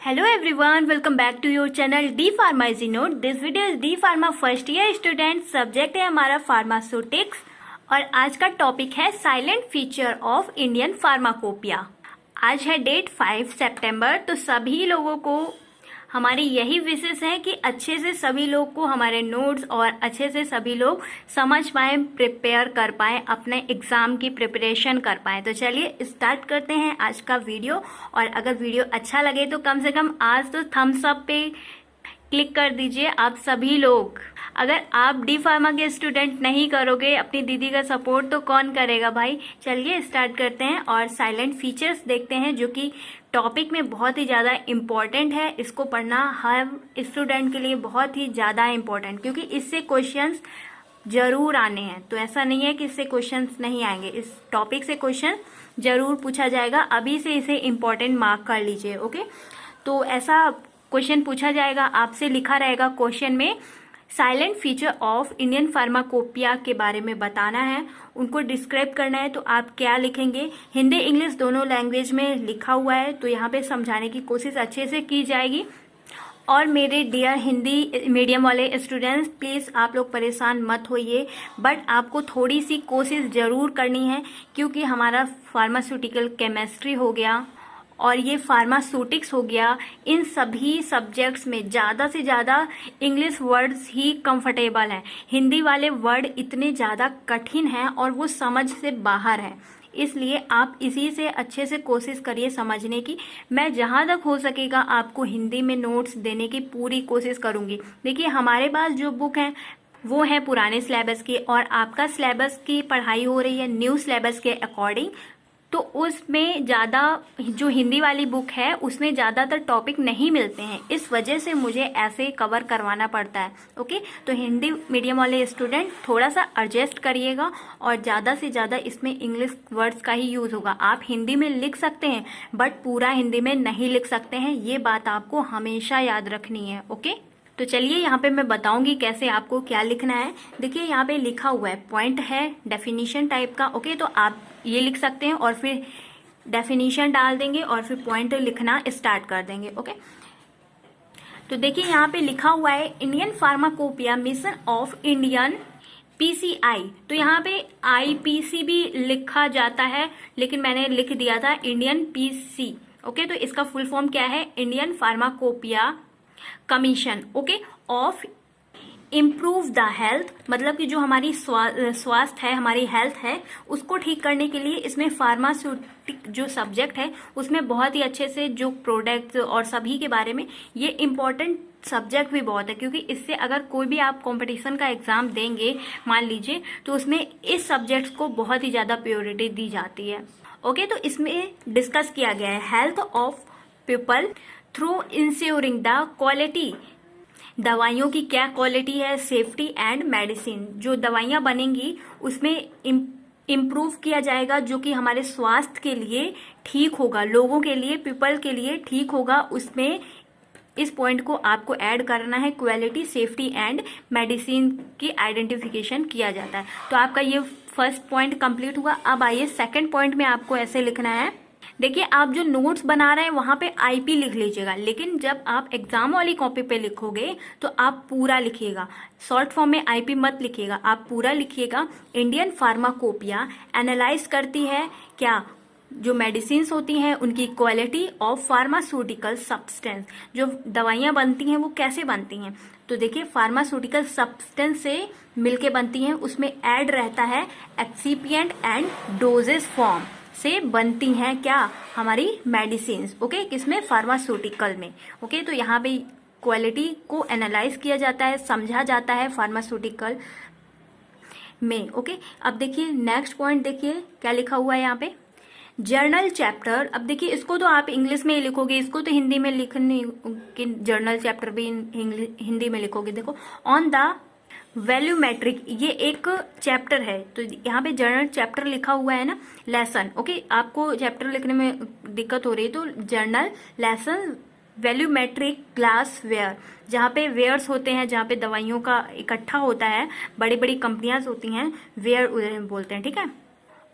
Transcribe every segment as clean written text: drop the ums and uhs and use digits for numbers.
Hello everyone, welcome back to your channel D Pharma Easy Note. This video is D Pharma first year student, subject है हमारा pharmaceutics और आज का topic है silent feature of Indian pharmacopoeia. आज है date 5 सितंबर, तो सभी लोगों को हमारी यही विशेष है कि अच्छे से सभी लोग को हमारे नोट्स और अच्छे से सभी लोग समझ पाए, प्रिपेयर कर पाए, अपने एग्जाम की प्रिपरेशन कर पाए। तो चलिए स्टार्ट करते हैं आज का वीडियो। और अगर वीडियो अच्छा लगे तो कम से कम आज तो थम्स अप पे क्लिक कर दीजिए आप सभी लोग। अगर आप डी फार्मा के स्टूडेंट नहीं करोगे अपनी दीदी का सपोर्ट तो कौन करेगा भाई। चलिए स्टार्ट करते हैं और साइलेंट फीचर्स देखते हैं, जो कि टॉपिक में बहुत ही ज़्यादा इम्पॉर्टेंट है। इसको पढ़ना हर स्टूडेंट के लिए बहुत ही ज़्यादा इम्पॉर्टेंट, क्योंकि इससे क्वेश्चंस जरूर आने हैं। तो ऐसा नहीं है कि इससे क्वेश्चंस नहीं आएंगे, इस टॉपिक से क्वेश्चन जरूर पूछा जाएगा। अभी से इसे इम्पॉर्टेंट मार्क कर लीजिए, ओके। तो ऐसा क्वेश्चन पूछा जाएगा, आपसे लिखा रहेगा क्वेश्चन में silent feature of Indian pharmacopoeia के बारे में बताना है, उनको डिस्क्राइब करना है। तो आप क्या लिखेंगे, हिंदी इंग्लिश दोनों लैंग्वेज में लिखा हुआ है, तो यहाँ पे समझाने की कोशिश अच्छे से की जाएगी। और मेरे डियर हिंदी मीडियम वाले स्टूडेंट्स, प्लीज़ आप लोग परेशान मत होइए, बट आपको थोड़ी सी कोशिश ज़रूर करनी है, क्योंकि हमारा फार्मास्यूटिकल केमिस्ट्री हो गया और ये फार्मास्यूटिक्स हो गया, इन सभी सब्जेक्ट्स में ज़्यादा से ज़्यादा इंग्लिश वर्ड्स ही कंफर्टेबल हैं। हिंदी वाले वर्ड इतने ज़्यादा कठिन हैं और वो समझ से बाहर हैं, इसलिए आप इसी से अच्छे से कोशिश करिए समझने की। मैं जहाँ तक हो सकेगा आपको हिंदी में नोट्स देने की पूरी कोशिश करूँगी। देखिए हमारे पास जो बुक हैं वो है पुराने सिलेबस की, और आपका सिलेबस की पढ़ाई हो रही है न्यू सिलेबस के अकॉर्डिंग। तो उसमें ज़्यादा जो हिंदी वाली बुक है उसमें ज़्यादातर टॉपिक नहीं मिलते हैं, इस वजह से मुझे ऐसे कवर करवाना पड़ता है, ओके। तो हिंदी मीडियम वाले स्टूडेंट थोड़ा सा एडजस्ट करिएगा, और ज़्यादा से ज़्यादा इसमें इंग्लिश वर्ड्स का ही यूज़ होगा। आप हिंदी में लिख सकते हैं बट पूरा हिंदी में नहीं लिख सकते हैं, ये बात आपको हमेशा याद रखनी है, ओके। तो चलिए यहाँ पे मैं बताऊंगी कैसे आपको क्या लिखना है। देखिए यहाँ पे लिखा हुआ है, पॉइंट है डेफिनेशन टाइप का, ओके। तो आप ये लिख सकते हैं और फिर डेफिनेशन डाल देंगे और फिर पॉइंट लिखना स्टार्ट कर देंगे, ओके। तो देखिए यहाँ पे लिखा हुआ है Indian pharmacopoeia mission of Indian PCI. तो यहाँ पे आईपीसी भी लिखा जाता है, लेकिन मैंने लिख दिया था इंडियन पीसी, ओके। तो इसका फुल फॉर्म क्या है, Indian pharmacopoeia commission, okay, of improve the health, मतलब कि जो हमारी स्वास्थ्य है, हमारी हेल्थ है, उसको ठीक करने के लिए इसमें फार्मास्यूटिक जो सब्जेक्ट है उसमें बहुत ही अच्छे से जो प्रोडक्ट्स और सभी के बारे में, ये इम्पोर्टेंट सब्जेक्ट भी बहुत है, क्योंकि इससे अगर कोई भी आप कंपटीशन का एग्जाम देंगे मान लीजिए, तो उसमें इस सब्जेक्ट को बहुत ही ज़्यादा प्रायोरिटी दी जाती है, ओके। तो इसमें डिस्कस किया गया है health of people through ensuring the quality, दवाइयों की क्या क्वालिटी है, सेफ्टी एंड मेडिसिन, जो दवाइयाँ बनेंगी उसमें इम्प्रूव किया जाएगा, जो कि हमारे स्वास्थ्य के लिए ठीक होगा, लोगों के लिए, पीपल के लिए ठीक होगा। उसमें इस पॉइंट को आपको ऐड करना है, क्वालिटी, सेफ्टी एंड मेडिसिन की आइडेंटिफिकेशन किया जाता है। तो आपका ये फर्स्ट पॉइंट कंप्लीट हुआ। अब आइए सेकंड पॉइंट में आपको ऐसे लिखना है। देखिए आप जो नोट्स बना रहे हैं वहां पे आईपी लिख लीजिएगा, लेकिन जब आप एग्जाम वाली कॉपी पे लिखोगे तो आप पूरा लिखिएगा, शॉर्ट फॉर्म में आईपी मत लिखिएगा, आप पूरा लिखिएगा। इंडियन फार्माकोपिया एनालाइज करती है क्या, जो मेडिसिन्स होती हैं उनकी क्वालिटी ऑफ फार्मास्यूटिकल सब्सटेंस, जो दवाइयाँ बनती हैं वो कैसे बनती हैं। तो देखिए फार्मास्यूटिकल सब्सटेंस से मिलके बनती हैं, उसमें ऐड रहता है एक्सिपिएंट एंड डोजेस फॉर्म से बनती हैं क्या, हमारी मेडिसिन, ओके, किसमें, फार्मास्यूटिकल में, ओके। तो यहाँ पे क्वालिटी को एनालाइज किया जाता है, समझा जाता है फार्मास्यूटिकल में, ओके। अब देखिए नेक्स्ट पॉइंट, देखिए क्या लिखा हुआ है यहाँ पे, जर्नल चैप्टर। अब देखिए इसको तो आप इंग्लिश में ही लिखोगे, इसको तो हिंदी में लिखने कि जर्नल चैप्टर भी हिंदी में लिखोगे। देखो ऑन द वैल्यूमेट्रिक, ये एक चैप्टर है, तो यहाँ पे जर्नल चैप्टर लिखा हुआ है ना, लेसन, ओके। आपको चैप्टर लिखने में दिक्कत हो रही है तो जर्नल लेसन वैल्यूमेट्रिक ग्लास वेयर, जहाँ पे वेयर्स होते हैं, जहाँ पे दवाइयों का इकट्ठा होता है, बड़ी बड़ी कंपनियां होती हैं, वेयर उधर बोलते हैं, ठीक है।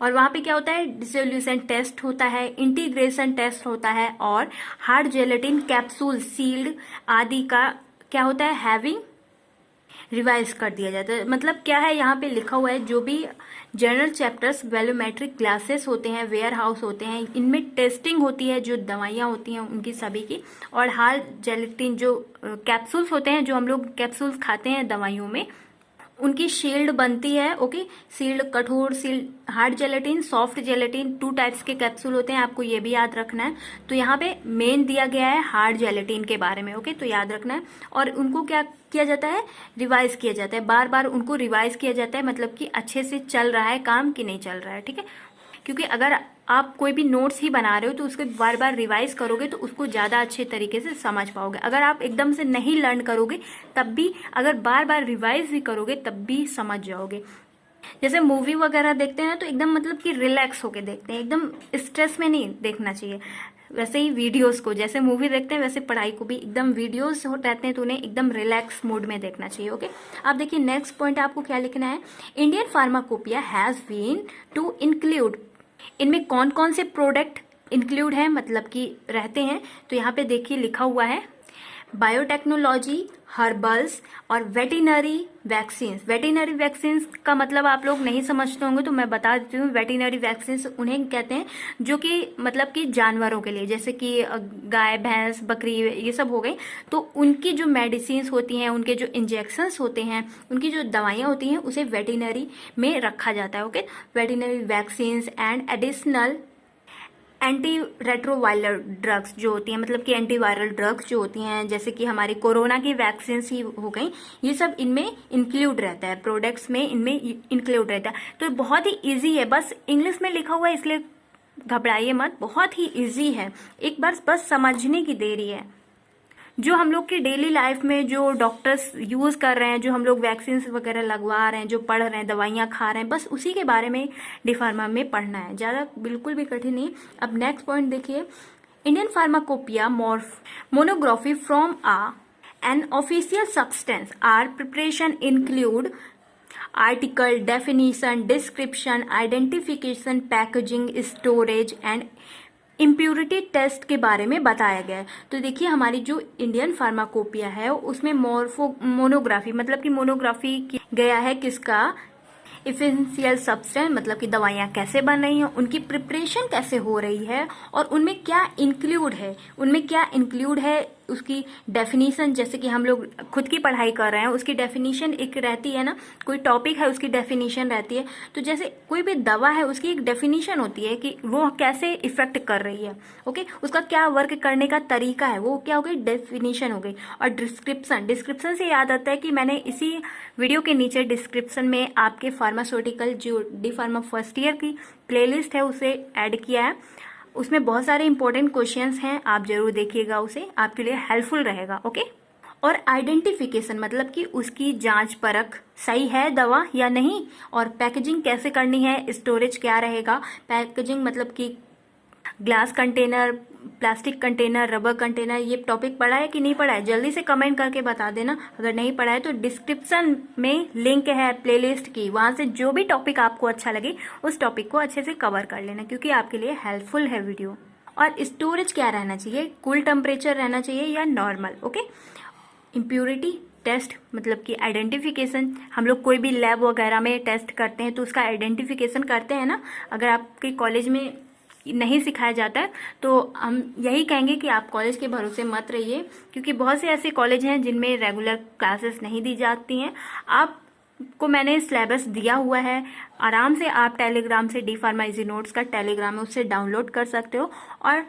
और वहाँ पे क्या होता है, डिसोल्यूशन टेस्ट होता है, इंटीग्रेशन टेस्ट होता है, और हार्ड जेलेटिन कैप्सूल सील्ड आदि का क्या होता है, हैविंग रिवाइज कर दिया जाता है। मतलब क्या है, यहाँ पे लिखा हुआ है जो भी जनरल चैप्टर्स वैल्यूमेट्रिक ग्लासेस होते हैं, वेयर हाउस होते हैं, इनमें टेस्टिंग होती है, जो दवाइयाँ होती हैं उनकी सभी की, और हार्ड जेलेटिन जो कैप्सूल्स होते हैं, जो हम लोग कैप्सूल्स खाते हैं दवाइयों में, उनकी शील्ड बनती है। ओके, शील्ड, कठोर shield, hard gelatin, soft gelatin, 2 types के कैप्सूल होते हैं, आपको ये भी याद रखना है। तो यहाँ पे मेन दिया गया है हार्ड जेलेटिन के बारे में। ओके, तो याद रखना है। और उनको क्या किया जाता है, रिवाइज किया जाता है, बार बार उनको रिवाइज किया जाता है, मतलब कि अच्छे से चल रहा है काम कि नहीं चल रहा है। ठीक है, क्योंकि अगर आप कोई भी नोट्स ही बना रहे हो तो उसको बार बार रिवाइज करोगे तो उसको ज़्यादा अच्छे तरीके से समझ पाओगे। अगर आप एकदम से नहीं लर्न करोगे तब भी, अगर बार बार रिवाइज भी करोगे तब भी समझ जाओगे। जैसे मूवी वगैरह देखते हैं तो एकदम मतलब कि रिलैक्स होके देखते हैं, एकदम स्ट्रेस में नहीं देखना चाहिए। वैसे ही वीडियोस को, जैसे मूवी देखते हैं वैसे पढ़ाई को भी एकदम वीडियोस रहते हैं तो उन्हें एकदम रिलैक्स मूड में देखना चाहिए। ओके, आप देखिए नेक्स्ट पॉइंट आपको क्या लिखना है, Indian pharmacopoeia has been to include, इनमें कौन कौन से प्रोडक्ट इंक्लूड हैं, मतलब कि रहते हैं। तो यहाँ पे देखिए लिखा हुआ है बायोटेक्नोलॉजी, हर्बल्स और वेटिनरी वैक्सीन। वेटिनरी वैक्सीन का मतलब आप लोग नहीं समझते होंगे तो मैं बता देती हूँ। वेटिनरी वैक्सीन उन्हें कहते हैं जो कि मतलब कि जानवरों के लिए, जैसे कि गाय, भैंस, बकरी, ये सब हो गई, तो उनकी जो मेडिसिन होती हैं, उनके जो इंजेक्शंस होते हैं, उनकी जो दवाइयाँ होती हैं, उसे वेटिनरी में रखा जाता है। Okay, veterinary vaccine and additional anti retroviral drugs जो होती हैं, मतलब कि एंटीवायरल ड्रग्स जो होती हैं, जैसे कि हमारी कोरोना की वैक्सीन ही हो गई, ये सब इनमें इंक्लूड रहता है, प्रोडक्ट्स में इनमें इंक्लूड रहता है। तो बहुत ही इजी है, बस इंग्लिश में लिखा हुआ है इसलिए घबराइए मत, बहुत ही इजी है, एक बार बस समझने की देरी है। जो हम लोग की डेली लाइफ में जो डॉक्टर्स यूज कर रहे हैं, जो हम लोग वैक्सीन वगैरह लगवा रहे हैं, जो पढ़ रहे हैं, दवाइयाँ खा रहे हैं, बस उसी के बारे में डी फार्मा में पढ़ना है, ज़्यादा बिल्कुल भी कठिन नहीं। अब नेक्स्ट पॉइंट देखिए, Indian pharmacopoeia monography from an official substance or preparation include article, definition, description, identification, packaging, storage and impurity test के बारे में बताया गया है। तो देखिए हमारी जो इंडियन फार्माकोपिया है उसमें मोनोग्राफी, मतलब कि मोनोग्राफी किया गया है किसका, इफेंशियल सब्सटेंस, मतलब कि दवाइयाँ कैसे बन रही हैं, उनकी प्रिपरेशन कैसे हो रही है, और उनमें क्या इंक्लूड है, उनमें क्या इंक्लूड है, उसकी डेफिनेशन, जैसे कि हम लोग खुद की पढ़ाई कर रहे हैं उसकी डेफिनेशन एक रहती है ना, कोई टॉपिक है उसकी डेफिनेशन रहती है, तो जैसे कोई भी दवा है उसकी एक डेफिनेशन होती है कि वो कैसे इफेक्ट कर रही है। ओके, उसका क्या वर्क करने का तरीका है, वो क्या हो गई, डेफिनेशन हो गई। और डिस्क्रिप्शन से याद आता है कि मैंने इसी वीडियो के नीचे डिस्क्रिप्शन में आपके फार्मास्यूटिकल जो डी फार्मा फर्स्ट ईयर की प्लेलिस्ट है उसे ऐड किया है, उसमें बहुत सारे इंपॉर्टेंट क्वेश्चंस हैं, आप जरूर देखिएगा, उसे आपके लिए हेल्पफुल रहेगा। ओके, और आइडेंटिफिकेशन, मतलब कि उसकी जांच परख सही है दवा या नहीं, और पैकेजिंग कैसे करनी है, स्टोरेज क्या रहेगा, पैकेजिंग मतलब कि glass container, plastic container, rubber container, ये टॉपिक पढ़ा है कि नहीं पढ़ा है, जल्दी से कमेंट करके बता देना। अगर नहीं पढ़ा है तो डिस्क्रिप्शन में लिंक है प्लेलिस्ट की, वहां से जो भी टॉपिक आपको अच्छा लगे उस टॉपिक को अच्छे से कवर कर लेना, क्योंकि आपके लिए हेल्पफुल है वीडियो। और स्टोरेज क्या रहना चाहिए, कूल टेम्परेचर रहना चाहिए या नॉर्मल। ओके, इम्प्यूरिटी टेस्ट, मतलब कि आइडेंटिफिकेशन, हम लोग कोई भी लैब वगैरह में टेस्ट करते हैं तो उसका आइडेंटिफिकेशन करते हैं ना, अगर आपके कॉलेज में नहीं सिखाया जाता है तो हम यही कहेंगे कि आप कॉलेज के भरोसे मत रहिए, क्योंकि बहुत से ऐसे कॉलेज हैं जिनमें रेगुलर क्लासेस नहीं दी जाती हैं। आपको मैंने सिलेबस दिया हुआ है, आराम से आप टेलीग्राम से डी फार्मा इजी नोट्स का टेलीग्राम है उससे डाउनलोड कर सकते हो, और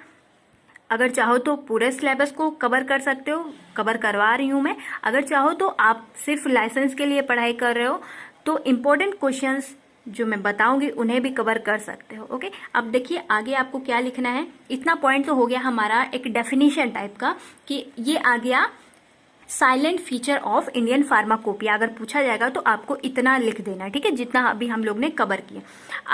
अगर चाहो तो पूरे सिलेबस को कवर कर सकते हो, कवर करवा रही हूँ मैं। अगर चाहो तो आप सिर्फ लाइसेंस के लिए पढ़ाई कर रहे हो तो इम्पोर्टेंट क्वेश्चंस जो मैं बताऊंगी उन्हें भी कवर कर सकते हो। ओके, अब देखिए आगे आपको क्या लिखना है। इतना पॉइंट तो हो गया हमारा एक डेफिनेशन टाइप का, कि ये आ गया silent feature of Indian pharmacopoeia. अगर पूछा जाएगा तो आपको इतना लिख देना, ठीक है, जितना अभी हम लोग ने कवर किया।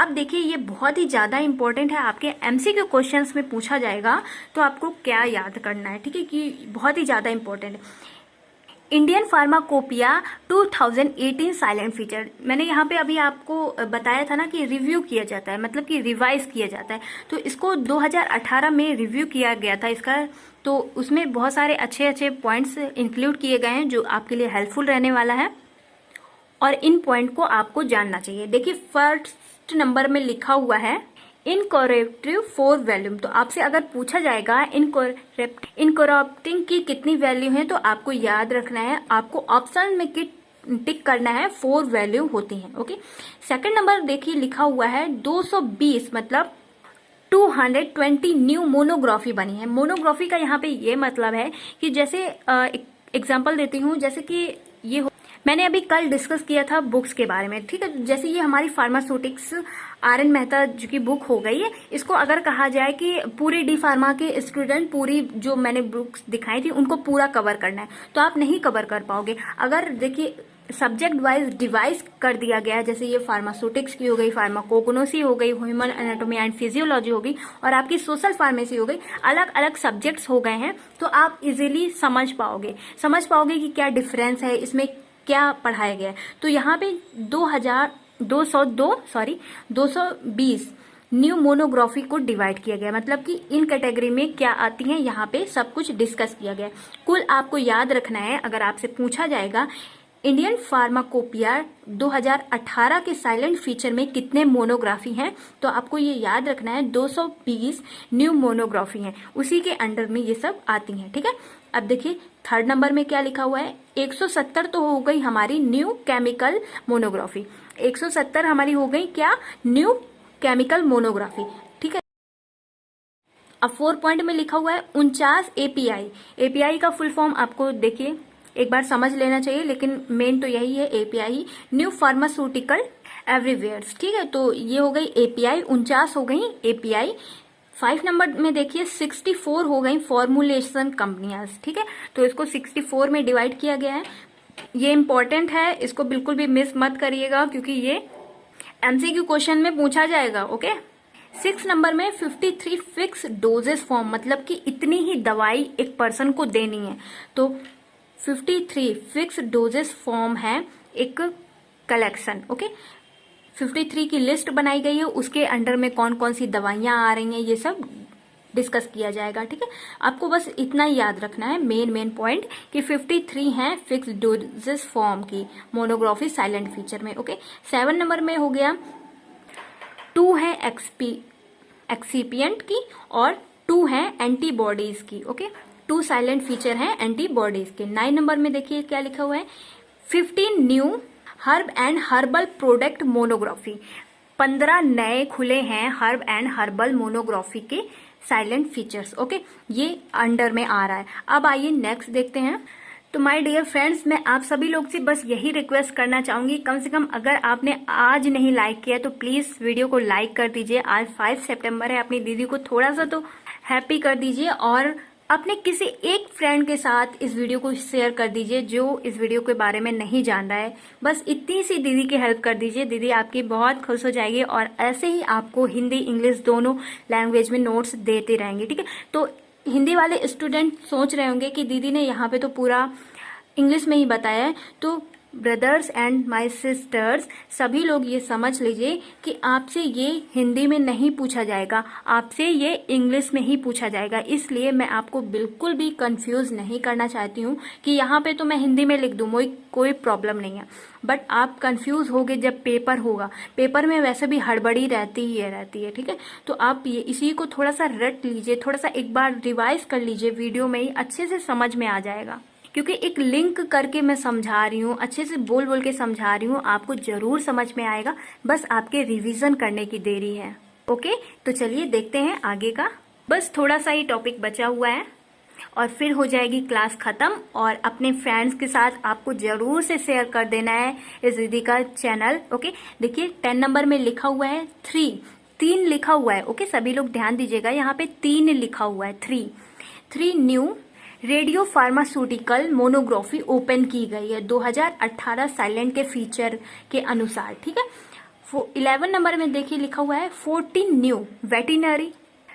अब देखिए ये बहुत ही ज्यादा इंपॉर्टेंट है, आपके एमसीक्यू क्वेश्चंस में पूछा जाएगा तो आपको क्या याद करना है, ठीक है, कि बहुत ही ज्यादा इंपॉर्टेंट है। Indian pharmacopoeia 2018 silent feature. मैंने यहाँ पे अभी आपको बताया था ना कि रिव्यू किया जाता है, मतलब कि रिवाइज किया जाता है। तो इसको 2018 में रिव्यू किया गया था इसका, तो उसमें बहुत सारे अच्छे अच्छे पॉइंट्स इंक्लूड किए गए हैं जो आपके लिए हेल्पफुल रहने वाला है और इन पॉइंट को आपको जानना चाहिए। देखिए फर्स्ट नंबर में लिखा हुआ है इनकॉरेप्टिव 4 वैल्यूम। तो आपसे अगर पूछा जाएगा इनकॉरप्टिंग की कितनी वैल्यू है, तो आपको याद रखना है, आपको ऑप्शन में टिक करना है 4 वैल्यू होती हैं। ओके, सेकंड नंबर देखिए लिखा हुआ है 220 मतलब 220 न्यू मोनोग्राफी बनी है। मोनोग्राफी का यहाँ पे ये मतलब है कि जैसे एग्जांपल देती हूँ, जैसे कि ये मैंने अभी कल डिस्कस किया था बुक्स के बारे में, ठीक है। जैसे ये हमारी फार्मास्यूटिक्स आर.एन. मेहता जी की बुक हो गई है, इसको अगर कहा जाए कि पूरे डी फार्मा के स्टूडेंट पूरी जो मैंने बुक्स दिखाई थी उनको पूरा कवर करना है, तो आप नहीं कवर कर पाओगे। अगर देखिए सब्जेक्ट वाइज डिवाइस कर दिया गया है, जैसे ये फार्मास्यूटिक्स की हो गई, फार्माकोगनोसी हो गई, ह्यूमन एनाटॉमी एंड फिजियोलॉजी हो गई और आपकी सोशल फार्मेसी हो गई, अलग अलग सब्जेक्ट्स हो गए हैं, तो आप इजीली समझ पाओगे कि क्या डिफरेंस है, इसमें क्या पढ़ाया गया है। तो यहाँ पे 220 न्यू मोनोग्राफी को डिवाइड किया गया, मतलब कि इन कैटेगरी में क्या आती हैं, यहाँ पे सब कुछ डिस्कस किया गया। कुल आपको याद रखना है, अगर आपसे पूछा जाएगा इंडियन फार्माकोपिया 2018 के साइलेंट फीचर में कितने मोनोग्राफी हैं, तो आपको ये याद रखना है 220 न्यू मोनोग्राफी हैं, उसी के अंडर में ये सब आती हैं, ठीक है। अब देखिए थर्ड नंबर में क्या लिखा हुआ है, 170 तो हो गई हमारी न्यू केमिकल मोनोग्राफी, 170 हमारी हो गई क्या, न्यू केमिकल मोनोग्राफी, ठीक है। अब 4 पॉइंट में लिखा हुआ है 49 एपीआई का फुल फॉर्म आपको देखिए एक बार समझ लेना चाहिए, लेकिन मेन तो यही है एपीआई, न्यू फार्मास्यूटिकल एवरीवेयर, ठीक है। तो ये हो गई एपीआई, 49 हो गई एपीआई। 5 नंबर में देखिए 64 हो गई फॉर्मुलेशन कंपनियां, ठीक है। तो इसको 64 में डिवाइड किया गया है, ये इंपॉर्टेंट है, इसको बिल्कुल भी मिस मत करिएगा क्योंकि ये एमसीक्यू क्वेश्चन में पूछा जाएगा। ओके, 6 नंबर में 53 फिक्स डोजेस फॉर्म, मतलब कि इतनी ही दवाई एक पर्सन को देनी है, तो 53 फिक्स डोजेस फॉर्म है एक कलेक्शन। ओके, 53 की लिस्ट बनाई गई है, उसके अंडर में कौन कौन सी दवाइयां आ रही हैं ये सब डिस्कस किया जाएगा, ठीक है। आपको बस इतना ही याद रखना है मेन पॉइंट कि 53 हैं फिक्स डोजेस फॉर्म की मोनोग्राफी साइलेंट फीचर में। ओके, 7 नंबर में हो गया 2 है एक्सिपिएंट की और 2 है एंटीबॉडीज की। ओके, 2 साइलेंट फीचर हैं एंटीबॉडीज के। 9 नंबर में देखिए क्या लिखा हुआ है, 15 new herb and herbal product monography, 15 नए खुले हैं हर्ब एंड हर्बल मोनोग्राफी के साइलेंट फीचर्स। ओके, ये अंडर में आ रहा है। अब आइए नेक्स्ट देखते हैं। तो माय डियर फ्रेंड्स, मैं आप सभी लोग से बस यही रिक्वेस्ट करना चाहूंगी, कम से कम अगर आपने आज नहीं लाइक किया तो प्लीज वीडियो को लाइक कर दीजिए। आज 5 सितंबर है, अपनी दीदी को थोड़ा सा तो हैप्पी कर दीजिए और अपने किसी एक फ्रेंड के साथ इस वीडियो को शेयर कर दीजिए जो इस वीडियो के बारे में नहीं जान रहा है। बस इतनी सी दीदी की हेल्प कर दीजिए, दीदी आपकी बहुत खुश हो जाएगी और ऐसे ही आपको हिंदी इंग्लिश दोनों लैंग्वेज में नोट्स देते रहेंगे, ठीक है। तो हिंदी वाले स्टूडेंट सोच रहे होंगे कि दीदी ने यहाँ पे तो पूरा इंग्लिश में ही बताया है, तो ब्रदर्स एंड माय सिस्टर्स सभी लोग ये समझ लीजिए कि आपसे ये हिंदी में नहीं पूछा जाएगा, आपसे ये इंग्लिश में ही पूछा जाएगा। इसलिए मैं आपको बिल्कुल भी कंफ्यूज नहीं करना चाहती हूँ कि यहाँ पे तो मैं हिंदी में लिख दूँ, कोई प्रॉब्लम नहीं है, बट आप कंफ्यूज होगे जब पेपर होगा। पेपर में वैसे भी हड़बड़ी रहती है, ठीक है। तो आप ये इसी को थोड़ा सा रट लीजिए, थोड़ा सा एक बार रिवाइज कर लीजिए, वीडियो में ही अच्छे से समझ में आ जाएगा, क्योंकि एक लिंक करके मैं समझा रही हूँ, अच्छे से बोल के समझा रही हूँ, आपको जरूर समझ में आएगा, बस आपके रिवीजन करने की देरी है। ओके, तो चलिए देखते हैं आगे का। बस थोड़ा सा ही टॉपिक बचा हुआ है और फिर हो जाएगी क्लास खत्म। और अपने फ्रेंड्स के साथ आपको जरूर से शेयर कर देना है इस दीदी का चैनल। ओके, देखिए 10 नंबर में लिखा हुआ है 3 लिखा हुआ है। ओके, सभी लोग ध्यान दीजिएगा, यहाँ पे 3 लिखा हुआ है। 3 new radio pharmaceutical monography open की गई है 2018 साइलेंट के फीचर के अनुसार, ठीक है। 11 नंबर में देखिए लिखा हुआ है 14 न्यू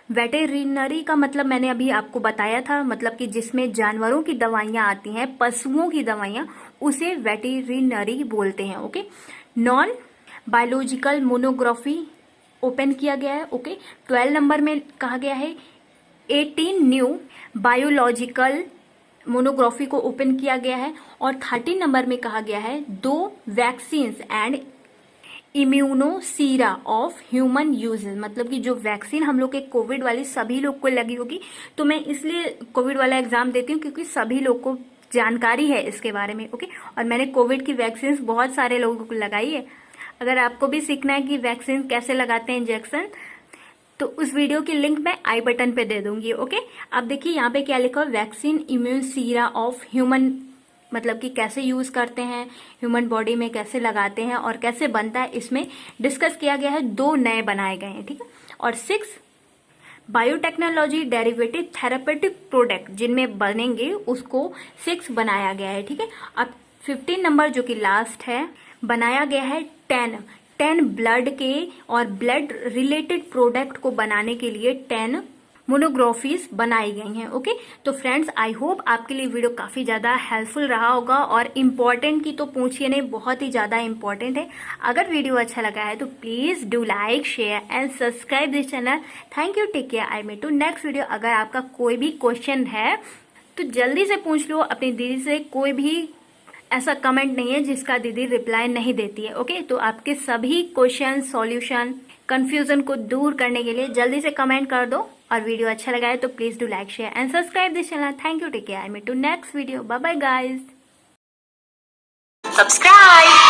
वेटेरिनरी का मतलब मैंने अभी आपको बताया था, मतलब कि जिसमें जानवरों की दवाइयां आती हैं, पशुओं की दवाइयां, उसे वेटेरिनरी बोलते हैं। Okay, non biological monography open किया गया है। ओके, 12 नंबर में कहा गया है 18 न्यू बायोलॉजिकल मोनोग्राफी को ओपन किया गया है। और 13 नंबर में कहा गया है 2 vaccines and immunosera of human uses, मतलब कि जो वैक्सीन हम लोग के कोविड वाली सभी लोग को लगी होगी, तो मैं इसलिए कोविड वाला एग्जाम देती हूँ क्योंकि सभी लोग को जानकारी है इसके बारे में। ओके, और मैंने कोविड की वैक्सीन बहुत सारे लोगों को लगाई है। अगर आपको भी सीखना है कि वैक्सीन कैसे लगाते हैं इंजेक्शन, तो उस वीडियो की लिंक मैं आई बटन पे दे दूंगी। ओके, अब देखिए यहाँ पे क्या लिखा है, vaccine immune Sira of human, मतलब कि कैसे यूज करते हैं, ह्यूमन बॉडी में कैसे लगाते हैं और कैसे बनता है, इसमें डिस्कस किया गया है। 2 नए बनाए गए हैं, ठीक है। और 6 बायोटेक्नोलॉजी डेरिवेटिव थेरापेटिक प्रोडक्ट जिनमें बनेंगे, उसको 6 बनाया गया है, ठीक है। अब 15 नंबर जो कि लास्ट है, बनाया गया है 10 ब्लड के और ब्लड रिलेटेड प्रोडक्ट को बनाने के लिए 10 मोनोग्राफीज बनाई गई हैं। ओके, तो फ्रेंड्स आई होप आपके लिए वीडियो काफी ज्यादा हेल्पफुल रहा होगा। और इम्पोर्टेंट की तो पूछिए नहीं, बहुत ही ज्यादा इम्पोर्टेंट है। अगर वीडियो अच्छा लगा है तो please do like, share and subscribe this channel. Thank you, take care, I meet to next video. अगर आपका कोई भी क्वेश्चन है तो जल्दी से पूछ लो अपनी दीदी से। कोई भी ऐसा कमेंट नहीं है जिसका दीदी रिप्लाई नहीं देती है। ओके, तो आपके सभी क्वेश्चन, सॉल्यूशन, कंफ्यूजन को दूर करने के लिए जल्दी से कमेंट कर दो। और वीडियो अच्छा लगा है तो please do like, share and subscribe this channel. Thank you, take care, I meet to next video. Bye bye guys, subscribe.